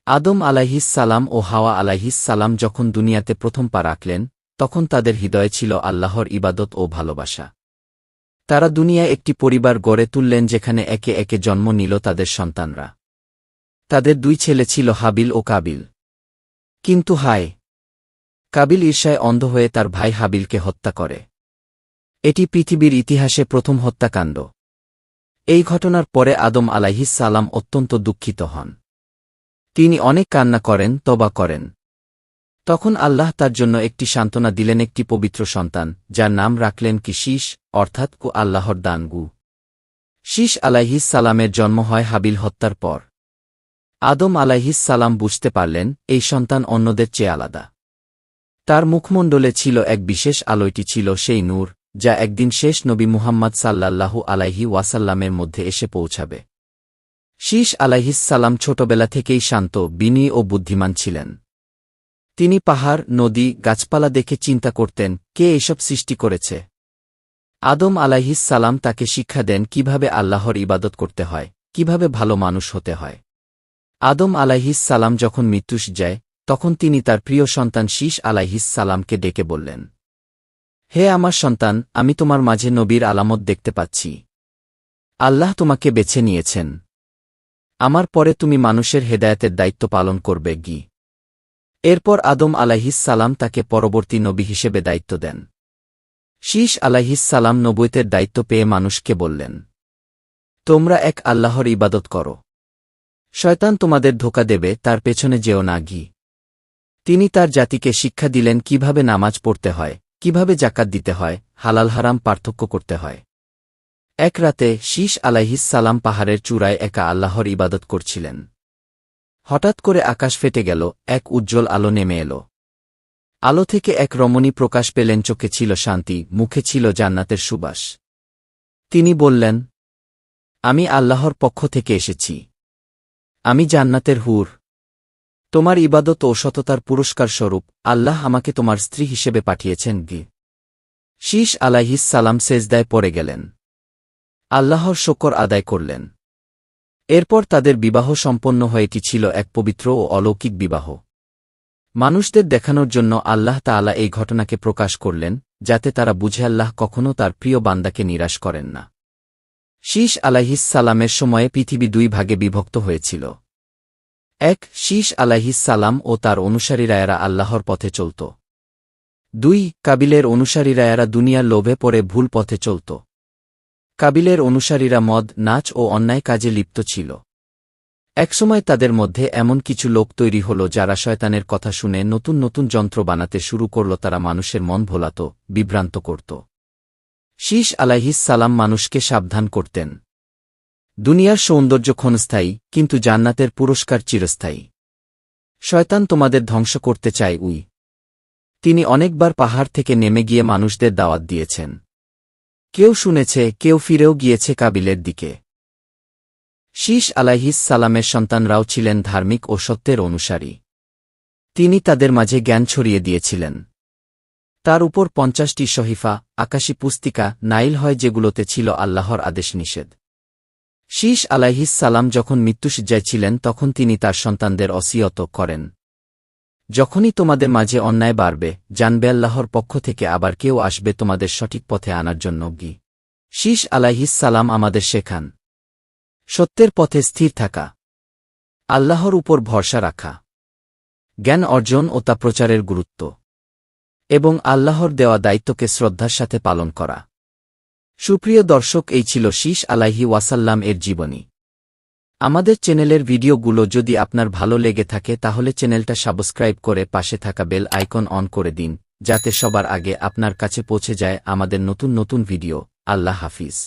আদম আলাইহিসসালাম ও হাওয়া আলাইহিসসালাম যখন দুনিয়াতে প্রথম পা রাখলেন তখন তাদের হৃদয়ে ছিল আল্লাহর ইবাদত ও ভালোবাসা। তারা দুনিয়ায় একটি পরিবার গড়ে তুললেন যেখানে একে একে জন্ম নিল তাদের সন্তানরা। তাদের দুই ছেলে ছিল হাবিল ও কাবিল। কিন্তু হায়, কাবিল ঈর্ষায় অন্ধ হয়ে তার ভাই হাবিলকে হত্যা করে। এটি পৃথিবীর ইতিহাসে প্রথম হত্যাকাণ্ড। এই ঘটনার পরে আদম আলাইহিসসালাম অত্যন্ত দুঃখিত হন। তিনি অনেক কান্না করেন, তওবা করেন। তখন আল্লাহ তার জন্য একটি সান্ত্বনা দিলেন, একটি পবিত্র সন্তান, যার নাম রাখলেন কি শীষ, অর্থাৎ আল্লাহর দান গু। শীষ আলাইহিসসালামের জন্ম হয় হাবিল হত্যার পর। আদম আলাইহিসসালাম বুঝতে পারলেন এই সন্তান অন্যদের চেয়ে আলাদা। তার মুখমণ্ডলে ছিল এক বিশেষ আলোটি ছিল সেই নূর, যা একদিন শেষ নবী মুহাম্মদ সাল্লাল্লাহু আলাইহি ওয়াসাল্লামের মধ্যে এসে পৌঁছাবে। শীষ আলাইহিসসালাম ছোটবেলা থেকেই শান্ত, বিনয়ী ও বুদ্ধিমান ছিলেন। তিনি পাহাড়, নদী, গাছপালা দেখে চিন্তা করতেন, কে এসব সৃষ্টি করেছে। আদম আলাইহিসসালাম তাকে শিক্ষা দেন কিভাবে আল্লাহর ইবাদত করতে হয়, কিভাবে ভালো মানুষ হতে হয়। আদম আলাইহিসসালাম যখন মৃত্যু যায় তখন তিনি তার প্রিয় সন্তান শীষ আলাইহিসসালামকে ডেকে বললেন, হে আমার সন্তান, আমি তোমার মাঝে নবীর আলামত দেখতে পাচ্ছি। আল্লাহ তোমাকে বেছে নিয়েছেন। আমার পরে তুমি মানুষের হেদায়েতের দায়িত্ব পালন করবে কি। এরপর আদম আলাইহিসসালাম তাকে পরবর্তী নবী হিসেবে দায়িত্ব দেন। শীষ আলাইহিসসালাম নবুয়তের দায়িত্ব পেয়ে মানুষকে বললেন, তোমরা এক আল্লাহর ইবাদত করো। শয়তান তোমাদের ধোঁকা দেবে, তার পেছনে যেও না গি। তিনি তার জাতিকে শিক্ষা দিলেন কিভাবে নামাজ পড়তে হয়, কিভাবে যাকাত দিতে হয়, হালাল হারাম পার্থক্য করতে হয়। এক রাতে শীষ আলাইহিসসালাম পাহাড়ের চূড়ায় একা আল্লাহর ইবাদত করছিলেন। হঠাৎ করে আকাশ ফেটে গেল, এক উজ্জ্বল আলো নেমে এল। আলো থেকে এক রমণী প্রকাশ পেলেন, চোখে ছিল শান্তি, মুখে ছিল জান্নাতের সুবাস। তিনি বললেন, আমি আল্লাহর পক্ষ থেকে এসেছি। আমি জান্নাতের হুর। তোমার ইবাদত ও সততার পুরস্কার স্বরূপ আল্লাহ আমাকে তোমার স্ত্রী হিসেবে পাঠিয়েছেন গি। শীষ আলাইহিসসালাম সেজদায় পড়ে গেলেন। আল্লাহর শুকর আদায় করলেন। এরপর তাদের বিবাহ সম্পন্ন হয়েটি ছিল এক পবিত্র ও অলৌকিক বিবাহ। মানুষদের দেখানোর জন্য আল্লাহ তাআলা এই ঘটনাকে প্রকাশ করলেন, যাতে তারা বুঝে আল্লাহ কখনও তার প্রিয় বান্দাকে নিরাশ করেন না। শীষ আলাইহিসসালামের সময়ে পৃথিবী দুই ভাগে বিভক্ত হয়েছিল। এক, শীষ আলাইহিসসালাম ও তার অনুসারীরায়েরা আল্লাহর পথে চলত। দুই, কাবিলের অনুসারীরায়েরা দুনিয়ার লোভে পড়ে ভুল পথে চলত। কাবিলের অনুসারীরা মদ, নাচ ও অন্যায় কাজে লিপ্ত ছিল। একসময় তাদের মধ্যে এমন কিছু লোক তৈরি হল যারা শয়তানের কথা শুনে নতুন নতুন যন্ত্র বানাতে শুরু করল। তারা মানুষের মন ভোলাত, বিভ্রান্ত করত। শীষ আলাইহিসসালাম মানুষকে সাবধান করতেন, দুনিয়ার সৌন্দর্য ক্ষণস্থায়ী, কিন্তু জান্নাতের পুরস্কার চিরস্থায়ী। শয়তান তোমাদের ধ্বংস করতে চায়। তিনি অনেকবার পাহাড় থেকে নেমে গিয়ে মানুষদের দাওয়াত দিয়েছেন। কেউ শুনেছে, কেউ ফিরেও গিয়েছে কাবিলের দিকে। শীষ আলাইহিসসালামের সন্তানরাও ছিলেন ধার্মিক ও সত্যের অনুসারী। তিনি তাদের মাঝে জ্ঞান ছড়িয়ে দিয়েছিলেন। তার উপর ৫০টি সহিফা, আকাশী পুস্তিকা নাইল হয়, যেগুলোতে ছিল আল্লাহর আদেশ নিষেধ। শীষ আলাইহিসসালাম যখন মৃত্যুশয্যায় ছিলেন তখন তিনি তার সন্তানদের অসিয়ত করেন, যখনই তোমাদের মাঝে অন্যায় বাড়বে, জানবে আল্লাহর পক্ষ থেকে আবার কেউ আসবে তোমাদের সঠিক পথে আনার জন্য গি। শীষ আলাইহিসসালাম আমাদের শেখান সত্যের পথে স্থির থাকা, আল্লাহর উপর ভরসা রাখা, জ্ঞান অর্জন ও তা প্রচারের গুরুত্ব, এবং আল্লাহর দেওয়া দায়িত্বকে শ্রদ্ধার সাথে পালন করা। সুপ্রিয় দর্শক, এই ছিল শীষ আলাইহি ওয়াসাল্লাম এর জীবনী। আমাদের চ্যানেলের ভিডিওগুলো যদি আপনার ভালো লেগে থাকে তাহলে চ্যানেলটা সাবস্ক্রাইব করে পাশে থাকা বেল আইকন অন করে দিন, যাতে সবার আগে আপনার কাছে পৌঁছে যায় আমাদের নতুন নতুন ভিডিও। আল্লাহ হাফিজ।